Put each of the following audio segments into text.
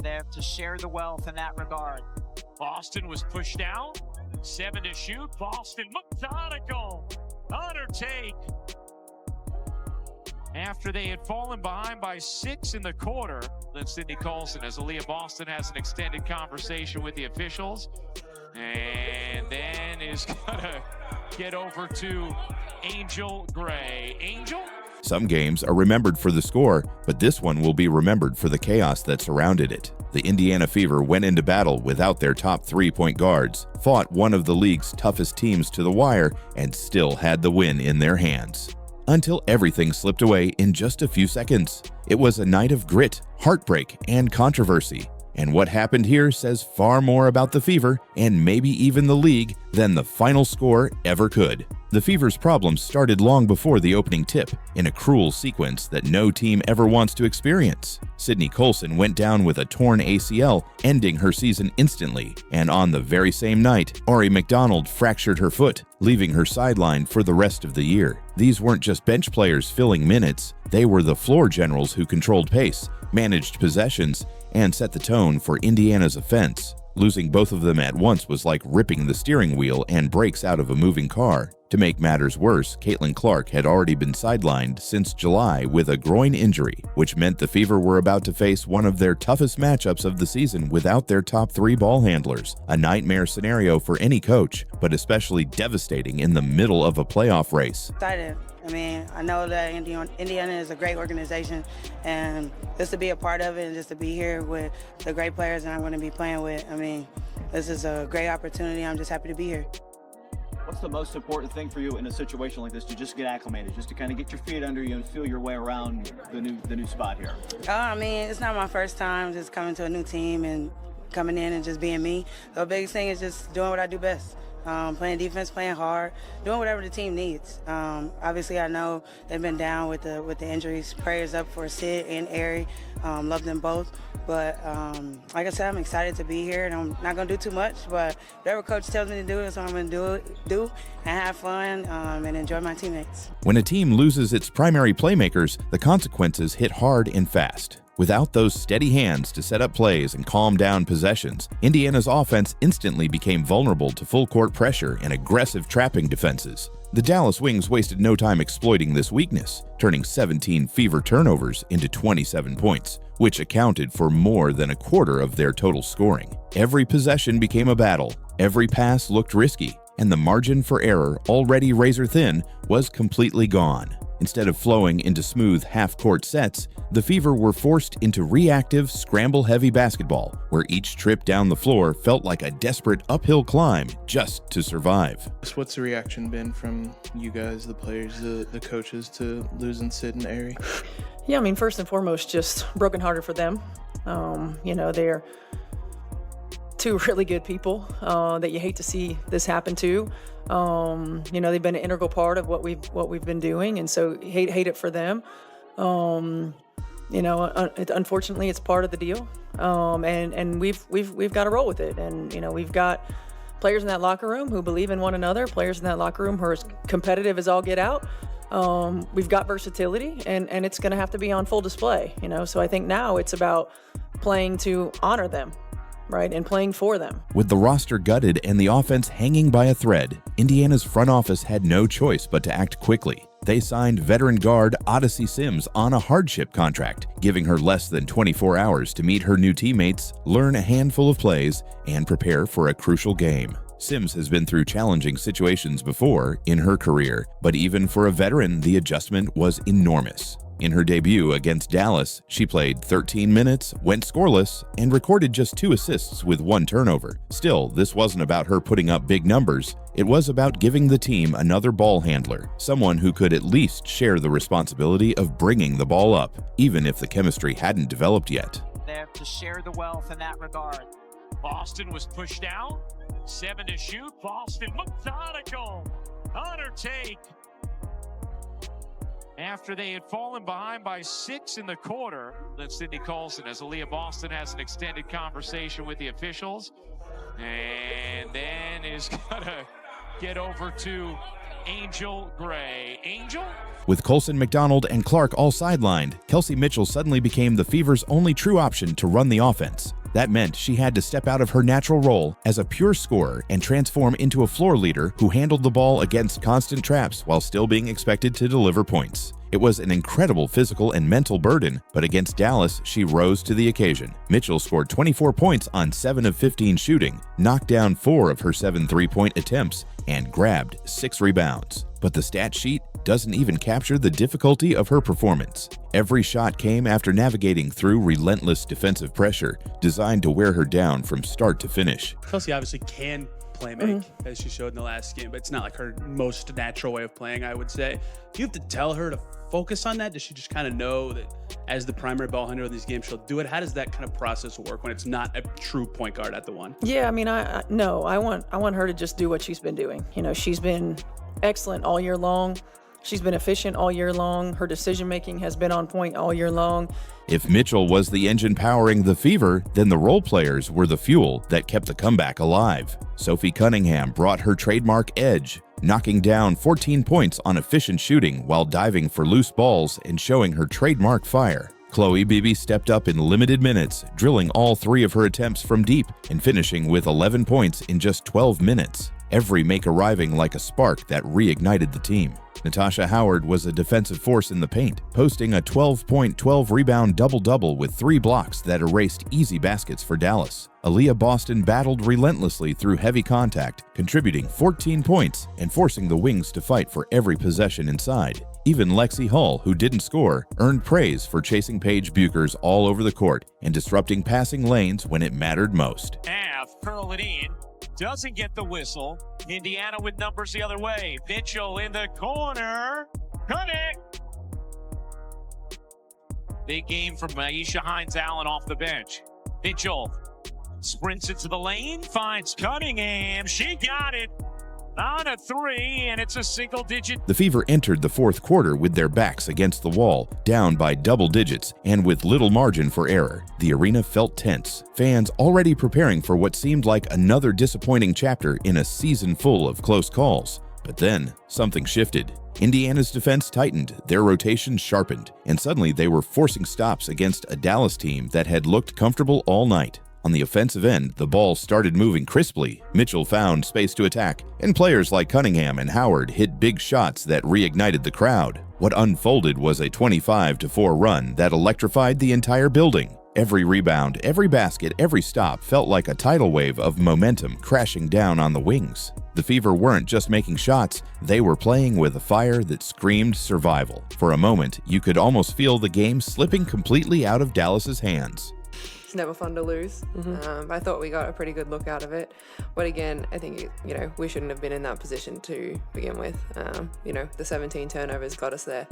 there to share the wealth in that regard. Boston was pushed down. 7 to shoot. Boston methodical. On her take. After they had fallen behind by 6 in the quarter, then Sydney Colson, as Aliyah Boston has an extended conversation with the officials, and then is gonna get over to Angel Gray. Angel? Some games are remembered for the score, but this one will be remembered for the chaos that surrounded it. The Indiana Fever went into battle without their top 3-point guards, fought one of the league's toughest teams to the wire, and still had the win in their hands. Until everything slipped away in just a few seconds. It was a night of grit, heartbreak, and controversy. And what happened here says far more about the Fever, and maybe even the league, than the final score ever could. The Fever's problems started long before the opening tip, in a cruel sequence that no team ever wants to experience. Sydney Colson went down with a torn ACL, ending her season instantly, and on the very same night, Ori McDonald fractured her foot, leaving her sidelined for the rest of the year. These weren't just bench players filling minutes, they were the floor generals who controlled pace, managed possessions, and set the tone for Indiana's offense. Losing both of them at once was like ripping the steering wheel and brakes out of a moving car. To make matters worse, Caitlin Clark had already been sidelined since July with a groin injury, which meant the Fever were about to face one of their toughest matchups of the season without their top 3 ball handlers. A nightmare scenario for any coach, but especially devastating in the middle of a playoff race. Excited. I mean, I know that Indiana is a great organization, and just to be a part of it and just to be here with the great players that I'm going to be playing with, I mean, this is a great opportunity. I'm just happy to be here. What's the most important thing for you in a situation like this to just get acclimated, just to kind of get your feet under you and feel your way around the new spot here? I mean, it's not my first time just coming to a new team and coming in and just being me. The biggest thing is just doing what I do best. Playing defense, playing hard, doing whatever the team needs. Obviously, I know they've been down with the injuries. Prayers up for Sid and Ari. Love them both. But like I said, I'm excited to be here, and I'm not going to do too much. But whatever coach tells me to do, that's what I'm going to do and have fun and enjoy my teammates. When a team loses its primary playmakers, the consequences hit hard and fast. Without those steady hands to set up plays and calm down possessions, Indiana's offense instantly became vulnerable to full-court pressure and aggressive trapping defenses. The Dallas Wings wasted no time exploiting this weakness, turning 17 Fever turnovers into 27 points, which accounted for more than a quarter of their total scoring. Every possession became a battle, every pass looked risky, and the margin for error, already razor-thin, was completely gone. Instead of flowing into smooth half-court sets, the Fever were forced into reactive, scramble-heavy basketball, where each trip down the floor felt like a desperate uphill climb just to survive. What's the reaction been from you guys, the players, the coaches, to losing Sid and Ari? Yeah, I mean, first and foremost, just brokenhearted for them. They're two really good people that you hate to see this happen to. They've been an integral part of what we've been doing, and so hate it for them. Unfortunately, it's part of the deal, and we've got to roll with it. And we've got players in that locker room who believe in one another, players in that locker room who are as competitive as all get out. We've got versatility, and it's going to have to be on full display. So I think now it's about playing to honor them. Right, and playing for them. With the roster gutted and the offense hanging by a thread, Indiana's front office had no choice but to act quickly. They signed veteran guard Odyssey Sims on a hardship contract, giving her less than 24 hours to meet her new teammates, learn a handful of plays, and prepare for a crucial game. Sims has been through challenging situations before in her career, but even for a veteran, the adjustment was enormous. In her debut against Dallas, she played 13 minutes, went scoreless, and recorded just 2 assists with 1 turnover. Still, this wasn't about her putting up big numbers. It was about giving the team another ball handler, someone who could at least share the responsibility of bringing the ball up, even if the chemistry hadn't developed yet. There to share the wealth in that regard. Boston was pushed down. 7 to shoot. Boston methodical. On her take. After they had fallen behind by 6 in the quarter, then Sydney Colson, as Aliyah Boston has an extended conversation with the officials, and then is gonna get over to Angel Gray. Angel? With Colson, McDonald, and Clark all sidelined, Kelsey Mitchell suddenly became the Fever's only true option to run the offense. That meant she had to step out of her natural role as a pure scorer and transform into a floor leader who handled the ball against constant traps while still being expected to deliver points. It was an incredible physical and mental burden, but against Dallas, she rose to the occasion. Mitchell scored 24 points on 7 of 15 shooting, knocked down 4 of her 7 3-point attempts, and grabbed 6 rebounds. But the stat sheet doesn't even capture the difficulty of her performance. Every shot came after navigating through relentless defensive pressure designed to wear her down from start to finish. Kelsey obviously can play make, as she showed in the last game, but it's not like her most natural way of playing, I would say. Do you have to tell her to focus on that? Does she just kind of know that as the primary ball handler in these games, she'll do it? How does that kind of process work when it's not a true point guard at the one? Yeah, I mean, I want her to just do what she's been doing. You know, she's been excellent all year long. She's been efficient all year long. Her decision-making has been on point all year long. If Mitchell was the engine powering the Fever, then the role players were the fuel that kept the comeback alive. Sophie Cunningham brought her trademark edge, knocking down 14 points on efficient shooting while diving for loose balls and showing her trademark fire. Chloe Beebe stepped up in limited minutes, drilling all 3 of her attempts from deep and finishing with 11 points in just 12 minutes. Every make arriving like a spark that reignited the team. Natasha Howard was a defensive force in the paint, posting a 12-point, 12-rebound double-double with 3 blocks that erased easy baskets for Dallas. Aliyah Boston battled relentlessly through heavy contact, contributing 14 points and forcing the Wings to fight for every possession inside. Even Lexi Hull, who didn't score, earned praise for chasing Paige Buchers all over the court and disrupting passing lanes when it mattered most. Curl it in. Doesn't get the whistle. Indiana with numbers the other way. Mitchell in the corner. Cut it! Big game from Aisha Hines-Allen off the bench. Mitchell sprints into the lane, finds Cunningham. She got it on a 3, and it's a single-digit. The Fever entered the fourth quarter with their backs against the wall, down by double digits, and with little margin for error. The arena felt tense, fans already preparing for what seemed like another disappointing chapter in a season full of close calls. But then, something shifted. Indiana's defense tightened, their rotation sharpened, and suddenly they were forcing stops against a Dallas team that had looked comfortable all night. On the offensive end, the ball started moving crisply, Mitchell found space to attack, and players like Cunningham and Howard hit big shots that reignited the crowd. What unfolded was a 25-4 run that electrified the entire building. Every rebound, every basket, every stop felt like a tidal wave of momentum crashing down on the Wings. The Fever weren't just making shots, they were playing with a fire that screamed survival. For a moment, you could almost feel the game slipping completely out of Dallas's hands. It's never fun to lose. I thought we got a pretty good look out of it, but again, I think we shouldn't have been in that position to begin with. The 17 turnovers got us there.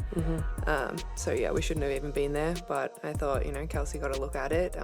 So yeah, we shouldn't have even been there. But I thought Kelsey got a look at it.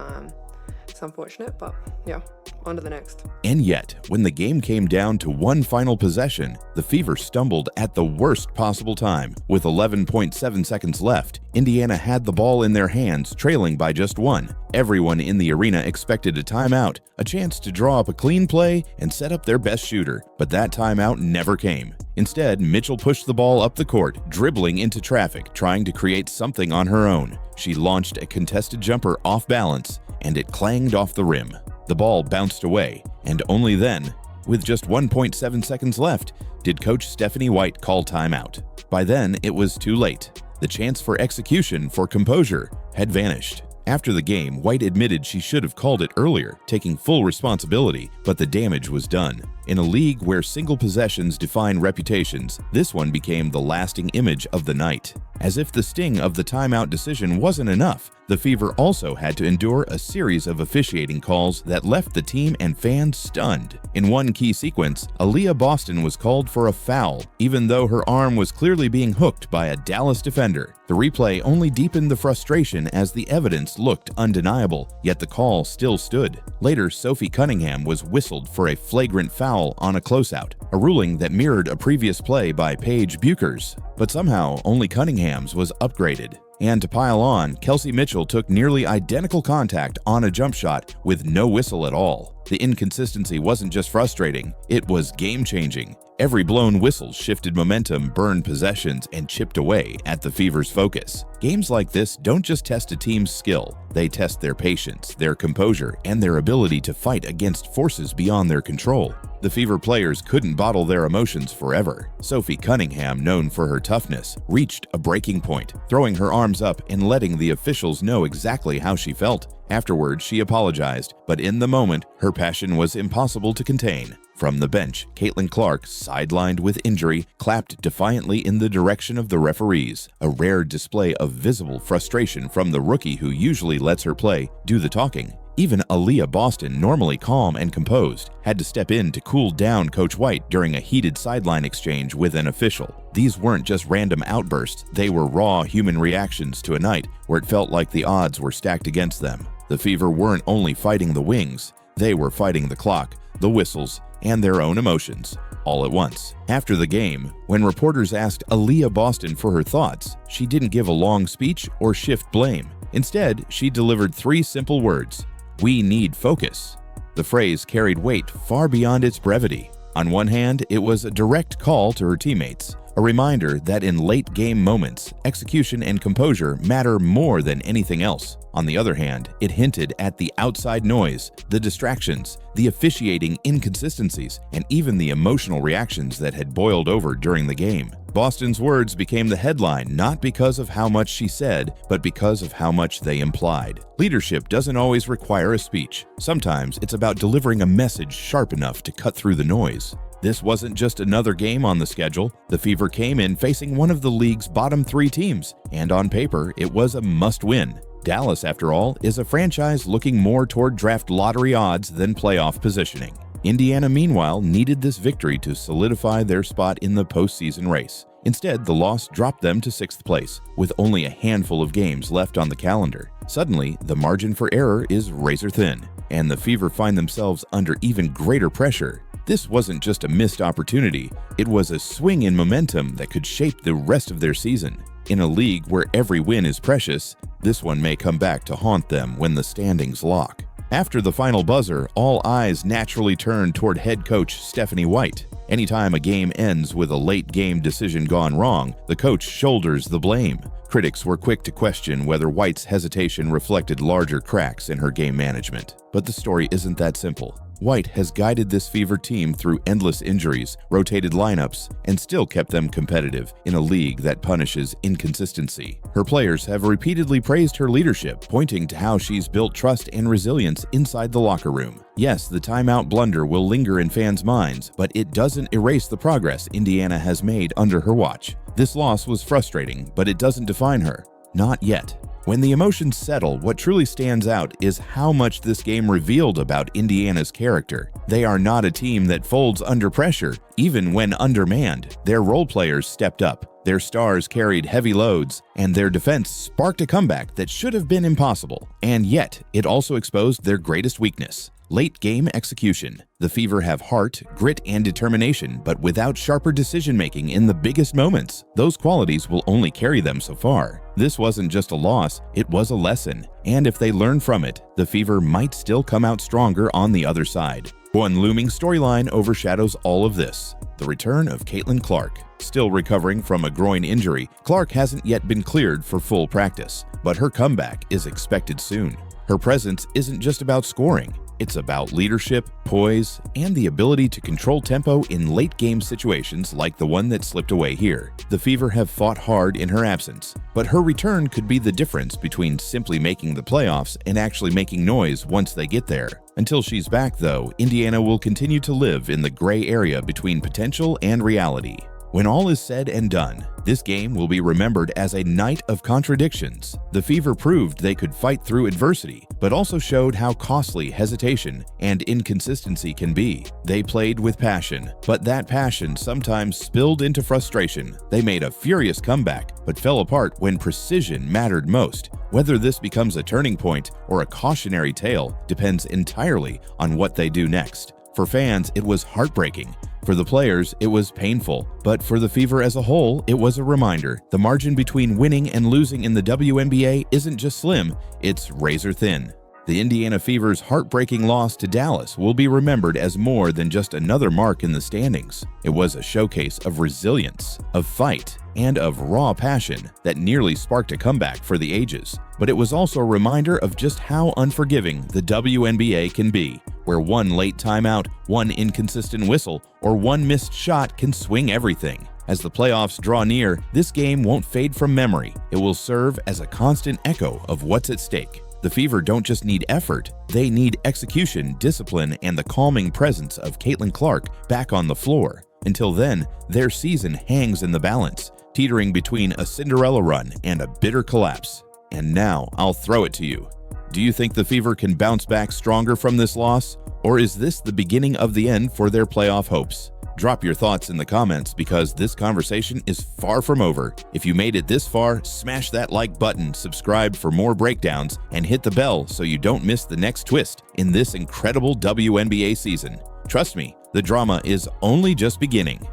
It's unfortunate, but yeah, on to the next. And yet, when the game came down to one final possession, the Fever stumbled at the worst possible time. With 11.7 seconds left, Indiana had the ball in their hands, trailing by just 1. Everyone in the arena expected a timeout, a chance to draw up a clean play and set up their best shooter, but that timeout never came. Instead, Mitchell pushed the ball up the court, dribbling into traffic, trying to create something on her own. She launched a contested jumper off balance, and it clanged off the rim. The ball bounced away, and only then, with just 1.7 seconds left, did Coach Stephanie White call timeout. By then, it was too late. The chance for execution, for composure, had vanished. After the game, White admitted she should have called it earlier, taking full responsibility, but the damage was done. In a league where single possessions define reputations, this one became the lasting image of the night. As if the sting of the timeout decision wasn't enough, the Fever also had to endure a series of officiating calls that left the team and fans stunned. In one key sequence, Aliyah Boston was called for a foul, even though her arm was clearly being hooked by a Dallas defender. The replay only deepened the frustration as the evidence looked undeniable, yet the call still stood. Later, Sophie Cunningham was whistled for a flagrant foul on a closeout, a ruling that mirrored a previous play by Paige Buchers. But somehow, only Cunningham's was upgraded. And to pile on, Kelsey Mitchell took nearly identical contact on a jump shot with no whistle at all. The inconsistency wasn't just frustrating, it was game-changing. Every blown whistle shifted momentum, burned possessions, and chipped away at the Fever's focus. Games like this don't just test a team's skill, they test their patience, their composure, and their ability to fight against forces beyond their control. The Fever players couldn't bottle their emotions forever. Sophie Cunningham, known for her toughness, reached a breaking point, throwing her arms up and letting the officials know exactly how she felt. Afterwards, she apologized, but in the moment, her passion was impossible to contain. From the bench, Caitlin Clark, sidelined with injury, clapped defiantly in the direction of the referees, a rare display of visible frustration from the rookie who usually lets her play do the talking. Even Aliyah Boston, normally calm and composed, had to step in to cool down Coach White during a heated sideline exchange with an official. These weren't just random outbursts, they were raw human reactions to a night where it felt like the odds were stacked against them. The Fever weren't only fighting the wings, they were fighting the clock, the whistles, and their own emotions, all at once. After the game, when reporters asked Aliyah Boston for her thoughts, she didn't give a long speech or shift blame. Instead, she delivered 3 simple words: "We need focus." The phrase carried weight far beyond its brevity. On one hand, it was a direct call to her teammates, a reminder that in late-game moments, execution and composure matter more than anything else. On the other hand, it hinted at the outside noise, the distractions, the officiating inconsistencies, and even the emotional reactions that had boiled over during the game. Boston's words became the headline not because of how much she said, but because of how much they implied. Leadership doesn't always require a speech. Sometimes it's about delivering a message sharp enough to cut through the noise. This wasn't just another game on the schedule. The Fever came in facing one of the league's bottom 3 teams, and on paper, it was a must-win. Dallas, after all, is a franchise looking more toward draft lottery odds than playoff positioning. Indiana, meanwhile, needed this victory to solidify their spot in the postseason race. Instead, the loss dropped them to 6th place, with only a handful of games left on the calendar. Suddenly, the margin for error is razor thin, and the Fever find themselves under even greater pressure. This wasn't just a missed opportunity, it was a swing in momentum that could shape the rest of their season. In a league where every win is precious, this one may come back to haunt them when the standings lock. After the final buzzer, all eyes naturally turn toward head coach Stephanie White. Anytime a game ends with a late-game decision gone wrong, the coach shoulders the blame. Critics were quick to question whether White's hesitation reflected larger cracks in her game management. But the story isn't that simple. White has guided this Fever team through endless injuries, rotated lineups, and still kept them competitive in a league that punishes inconsistency. Her players have repeatedly praised her leadership, pointing to how she's built trust and resilience inside the locker room. Yes, the timeout blunder will linger in fans' minds, but it doesn't erase the progress Indiana has made under her watch. This loss was frustrating, but it doesn't define her. Not yet. When the emotions settle, what truly stands out is how much this game revealed about Indiana's character. They are not a team that folds under pressure, even when undermanned. Their role players stepped up, their stars carried heavy loads, and their defense sparked a comeback that should have been impossible. And yet, it also exposed their greatest weakness: late-game execution. The Fever have heart, grit, and determination, but without sharper decision-making in the biggest moments, those qualities will only carry them so far. This wasn't just a loss, it was a lesson. And if they learn from it, the Fever might still come out stronger on the other side. One looming storyline overshadows all of this: the return of Caitlin Clark. Still recovering from a groin injury, Clark hasn't yet been cleared for full practice, but her comeback is expected soon. Her presence isn't just about scoring. It's about leadership, poise, and the ability to control tempo in late-game situations like the one that slipped away here. The Fever have fought hard in her absence, but her return could be the difference between simply making the playoffs and actually making noise once they get there. Until she's back, though, Indiana will continue to live in the gray area between potential and reality. When all is said and done, this game will be remembered as a night of contradictions. The Fever proved they could fight through adversity, but also showed how costly hesitation and inconsistency can be. They played with passion, but that passion sometimes spilled into frustration. They made a furious comeback, but fell apart when precision mattered most. Whether this becomes a turning point or a cautionary tale depends entirely on what they do next. For fans, it was heartbreaking. For the players, it was painful. But for the Fever as a whole, it was a reminder. The margin between winning and losing in the WNBA isn't just slim, it's razor thin. The Indiana Fever's heartbreaking loss to Dallas will be remembered as more than just another mark in the standings. It was a showcase of resilience, of fight, and of raw passion that nearly sparked a comeback for the ages. But it was also a reminder of just how unforgiving the WNBA can be, where one late timeout, one inconsistent whistle, or one missed shot can swing everything. As the playoffs draw near, this game won't fade from memory. It will serve as a constant echo of what's at stake. The Fever don't just need effort, they need execution, discipline, and the calming presence of Caitlin Clark back on the floor. Until then, their season hangs in the balance, teetering between a Cinderella run and a bitter collapse. And now, I'll throw it to you. Do you think the Fever can bounce back stronger from this loss? Or is this the beginning of the end for their playoff hopes? Drop your thoughts in the comments because this conversation is far from over. If you made it this far, smash that like button, subscribe for more breakdowns, and hit the bell so you don't miss the next twist in this incredible WNBA season. Trust me, the drama is only just beginning.